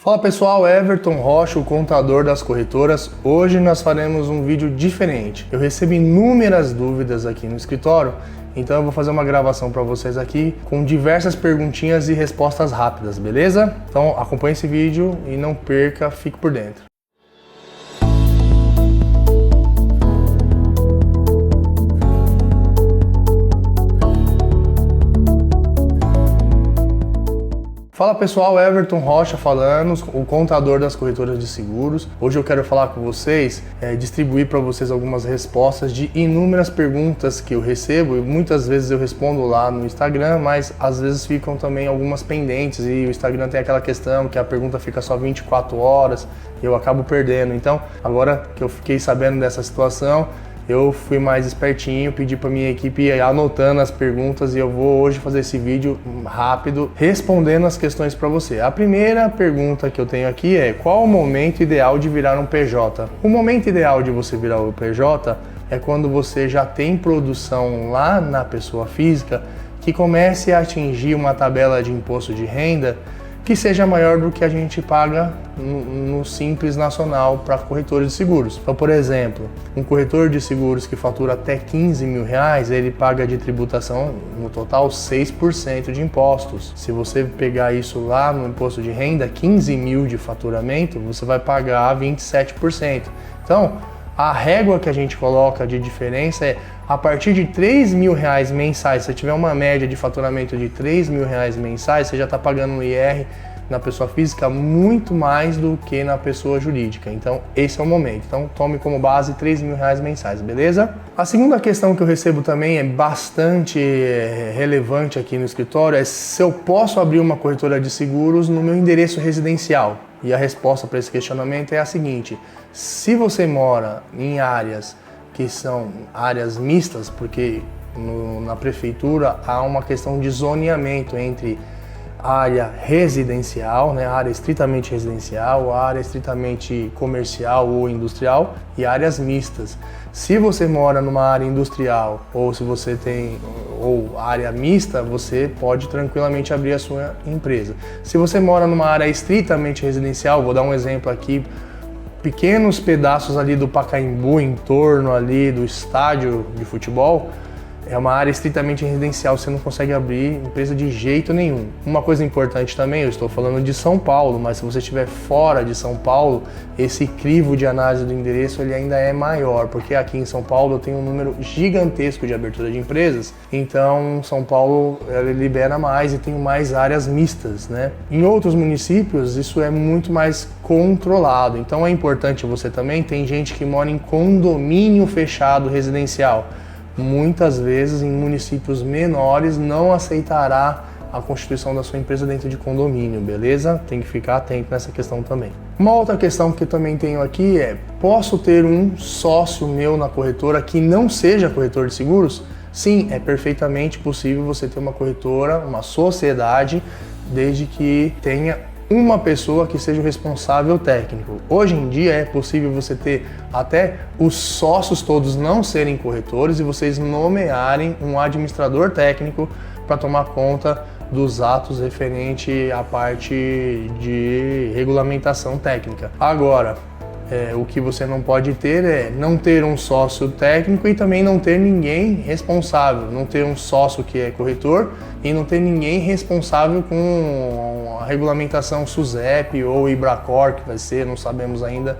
Fala pessoal, Everton Rocha, o contador das corretoras. Hoje nós faremos um vídeo diferente. Eu recebo inúmeras dúvidas aqui no escritório, então eu vou fazer uma gravação para vocês aqui com diversas perguntinhas e respostas rápidas, beleza? Então acompanhe esse vídeo e não perca, fique por dentro. Fala pessoal, Everton Rocha falando, o contador das corretoras de seguros. Hoje eu quero falar com vocês, distribuir para vocês algumas respostas de inúmeras perguntas que eu recebo e muitas vezes eu respondo lá no Instagram, mas às vezes ficam também algumas pendentes e o Instagram tem aquela questão que a pergunta fica só 24 horas e eu acabo perdendo. Então, agora que eu fiquei sabendo dessa situação, eu fui mais espertinho, pedi para minha equipe ir anotando as perguntas e eu vou hoje fazer esse vídeo rápido respondendo as questões para você. A primeira pergunta que eu tenho aqui é: qual o momento ideal de virar um PJ? O momento ideal de você virar o PJ é quando você já tem produção lá na pessoa física que comece a atingir uma tabela de imposto de renda que seja maior do que a gente paga no Simples Nacional para corretores de seguros. Então, por exemplo, um corretor de seguros que fatura até 15 mil reais, ele paga de tributação no total 6% de impostos. Se você pegar isso lá no imposto de renda, 15 mil de faturamento, você vai pagar 27%. Então, a régua que a gente coloca de diferença é a partir de 3 mil reais mensais. Se você tiver uma média de faturamento de 3 mil reais mensais, você já está pagando um IR na pessoa física muito mais do que na pessoa jurídica. Então, esse é o momento. Então, tome como base 3 mil reais mensais, beleza? A segunda questão que eu recebo também é bastante relevante aqui no escritório, é se eu posso abrir uma corretora de seguros no meu endereço residencial. E a resposta para esse questionamento é a seguinte: se você mora em áreas que são áreas mistas, porque na prefeitura há uma questão de zoneamento entre área residencial, né, área estritamente residencial, área estritamente comercial ou industrial e áreas mistas. Se você mora numa área industrial ou se você tem área mista, você pode tranquilamente abrir a sua empresa. Se você mora numa área estritamente residencial, vou dar um exemplo aqui, pequenos pedaços ali do Pacaembu, em torno ali do estádio de futebol, é uma área estritamente residencial, você não consegue abrir empresa de jeito nenhum. Uma coisa importante também, eu estou falando de São Paulo, mas se você estiver fora de São Paulo, esse crivo de análise do endereço ele ainda é maior, porque aqui em São Paulo eu tenho um número gigantesco de abertura de empresas, então São Paulo ele libera mais e tem mais áreas mistas, né? Em outros municípios isso é muito mais controlado, então é importante você também, tem gente que mora em condomínio fechado residencial. Muitas vezes em municípios menores não aceitará a constituição da sua empresa dentro de condomínio, beleza? Tem que ficar atento nessa questão também. Uma outra questão que eu também tenho aqui é: posso ter um sócio meu na corretora que não seja corretor de seguros? Sim, é perfeitamente possível você ter uma corretora, uma sociedade, desde que tenha uma pessoa que seja o responsável técnico. Hoje em dia é possível você ter até os sócios todos não serem corretores e vocês nomearem um administrador técnico para tomar conta dos atos referente à parte de regulamentação técnica. Agora, o que você não pode ter é não ter um sócio técnico e também não ter ninguém responsável, não ter um sócio que é corretor e não ter ninguém responsável com a regulamentação SUSEP ou IBRACOR, que vai ser, não sabemos ainda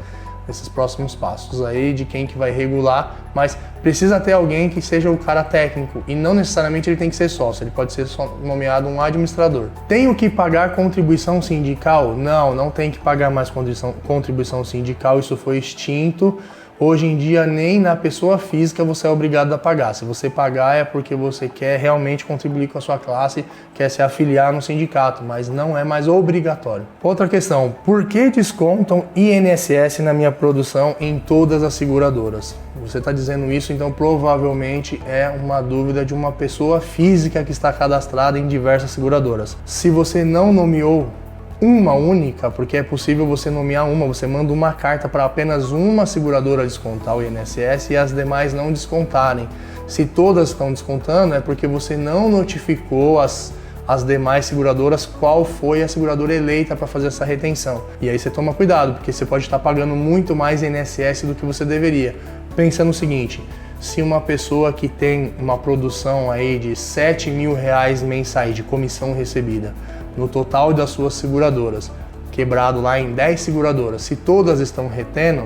esses próximos passos aí de quem que vai regular, mas precisa ter alguém que seja o cara técnico e não necessariamente ele tem que ser sócio, ele pode ser só nomeado um administrador. Tenho que pagar contribuição sindical? Não, não tem que pagar mais contribuição sindical, isso foi extinto. Hoje em dia nem na pessoa física você é obrigado a pagar. Se você pagar é porque você quer realmente contribuir com a sua classe, quer se afiliar no sindicato, mas não é mais obrigatório. Outra questão: por que descontam INSS na minha produção em todas as seguradoras? Você está dizendo isso, então provavelmente é uma dúvida de uma pessoa física que está cadastrada em diversas seguradoras. Se você não nomeou uma única, porque é possível você nomear uma, você manda uma carta para apenas uma seguradora descontar o INSS e as demais não descontarem. Se todas estão descontando, é porque você não notificou as demais seguradoras qual foi a seguradora eleita para fazer essa retenção. E aí você toma cuidado, porque você pode estar pagando muito mais INSS do que você deveria. Pensa no seguinte, se uma pessoa que tem uma produção aí de R$7.000 mensais de comissão recebida, no total das suas seguradoras, quebrado lá em 10 seguradoras, se todas estão retendo,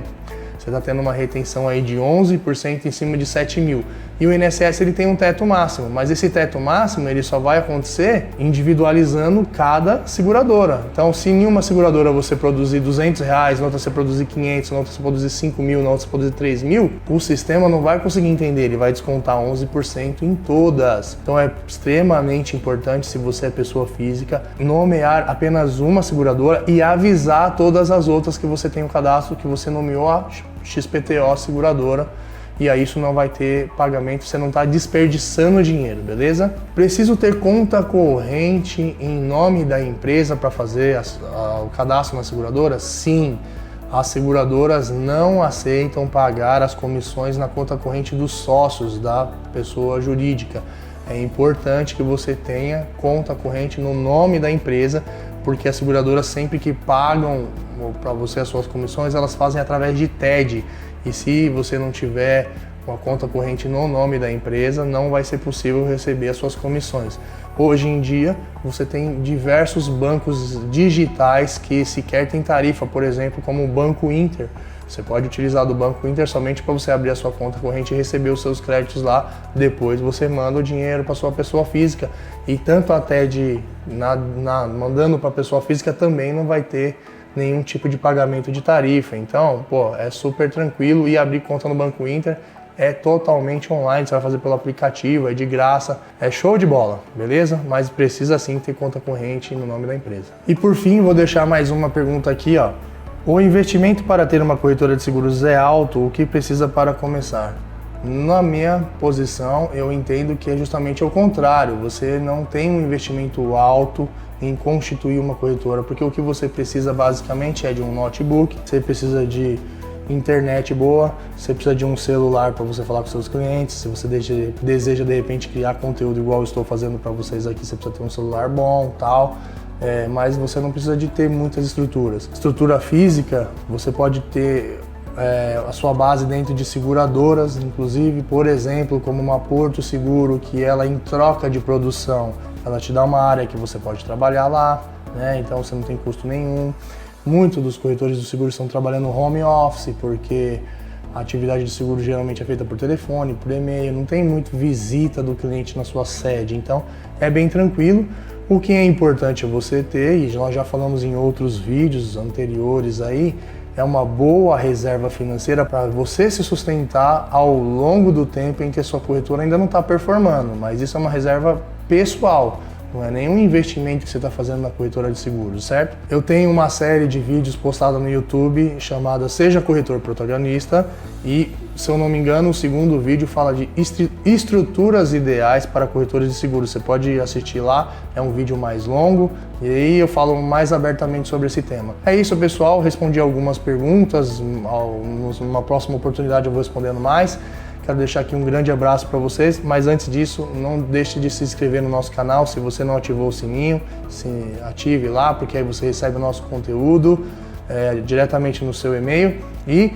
você está tendo uma retenção aí de 11% em cima de 7.000. E o INSS ele tem um teto máximo, mas esse teto máximo ele só vai acontecer individualizando cada seguradora. Então, se em uma seguradora você produzir R$200, na outra você produzir 500, na outra você produzir 5.000, na outra você produzir 3.000, o sistema não vai conseguir entender, ele vai descontar 11% em todas. Então, é extremamente importante, se você é pessoa física, nomear apenas uma seguradora e avisar todas as outras que você tem o cadastro, que você nomeou a XPTO seguradora. E aí isso não vai ter pagamento, você não está desperdiçando dinheiro, beleza? Preciso ter conta corrente em nome da empresa para fazer o cadastro na seguradora? Sim, as seguradoras não aceitam pagar as comissões na conta corrente dos sócios da pessoa jurídica. É importante que você tenha conta corrente no nome da empresa, porque as seguradoras sempre que pagam para você as suas comissões, elas fazem através de TED. E se você não tiver uma conta corrente no nome da empresa, não vai ser possível receber as suas comissões. Hoje em dia, você tem diversos bancos digitais que sequer tem tarifa, por exemplo, como o Banco Inter. Você pode utilizar do Banco Inter somente para você abrir a sua conta corrente e receber os seus créditos lá. Depois você manda o dinheiro para sua pessoa física. E tanto a TED mandando para a pessoa física também não vai ter nenhum tipo de pagamento de tarifa. Então, é super tranquilo, e abrir conta no Banco Inter é totalmente online, você vai fazer pelo aplicativo, é de graça, é show de bola, beleza? Mas precisa sim ter conta corrente no nome da empresa. E por fim, vou deixar mais uma pergunta aqui, ó. O investimento para ter uma corretora de seguros é alto? O que precisa para começar? Na minha posição, eu entendo que é justamente o contrário. Você não tem um investimento alto em constituir uma corretora, porque o que você precisa basicamente é de um notebook, você precisa de internet boa, você precisa de um celular para você falar com seus clientes. Se você deseja de repente criar conteúdo igual eu estou fazendo para vocês aqui, você precisa ter um celular bom, tal. Mas você não precisa de ter muitas estruturas. Estrutura física, você pode ter a sua base dentro de seguradoras, inclusive, por exemplo, como uma Porto Seguro, que ela, em troca de produção, ela te dá uma área que você pode trabalhar lá, né? Então você não tem custo nenhum. Muitos dos corretores do seguro estão trabalhando home office, porque a atividade de seguro geralmente é feita por telefone, por e-mail, não tem muito visita do cliente na sua sede, então é bem tranquilo. O que é importante você ter, e nós já falamos em outros vídeos anteriores aí, é uma boa reserva financeira para você se sustentar ao longo do tempo em que a sua corretora ainda não está performando, mas isso é uma reserva pessoal. Não é nenhum investimento que você está fazendo na corretora de seguros, certo? Eu tenho uma série de vídeos postada no YouTube chamada Seja Corretor Protagonista, e, se eu não me engano, o segundo vídeo fala de estruturas ideais para corretores de seguros. Você pode assistir lá, é um vídeo mais longo, e aí eu falo mais abertamente sobre esse tema. É isso, pessoal, respondi algumas perguntas, numa próxima oportunidade eu vou respondendo mais. Quero deixar aqui um grande abraço para vocês, mas antes disso, não deixe de se inscrever no nosso canal. Se você não ativou o sininho, se ative lá, porque aí você recebe o nosso conteúdo diretamente no seu e-mail. E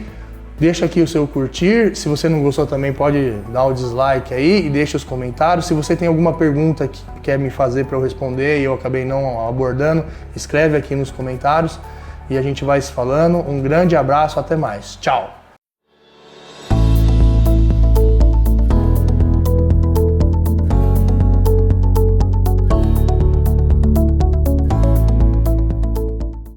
deixa aqui o seu curtir. Se você não gostou também, pode dar o dislike aí e deixa os comentários. Se você tem alguma pergunta que quer me fazer para eu responder e eu acabei não abordando, escreve aqui nos comentários e a gente vai se falando. Um grande abraço, até mais. Tchau!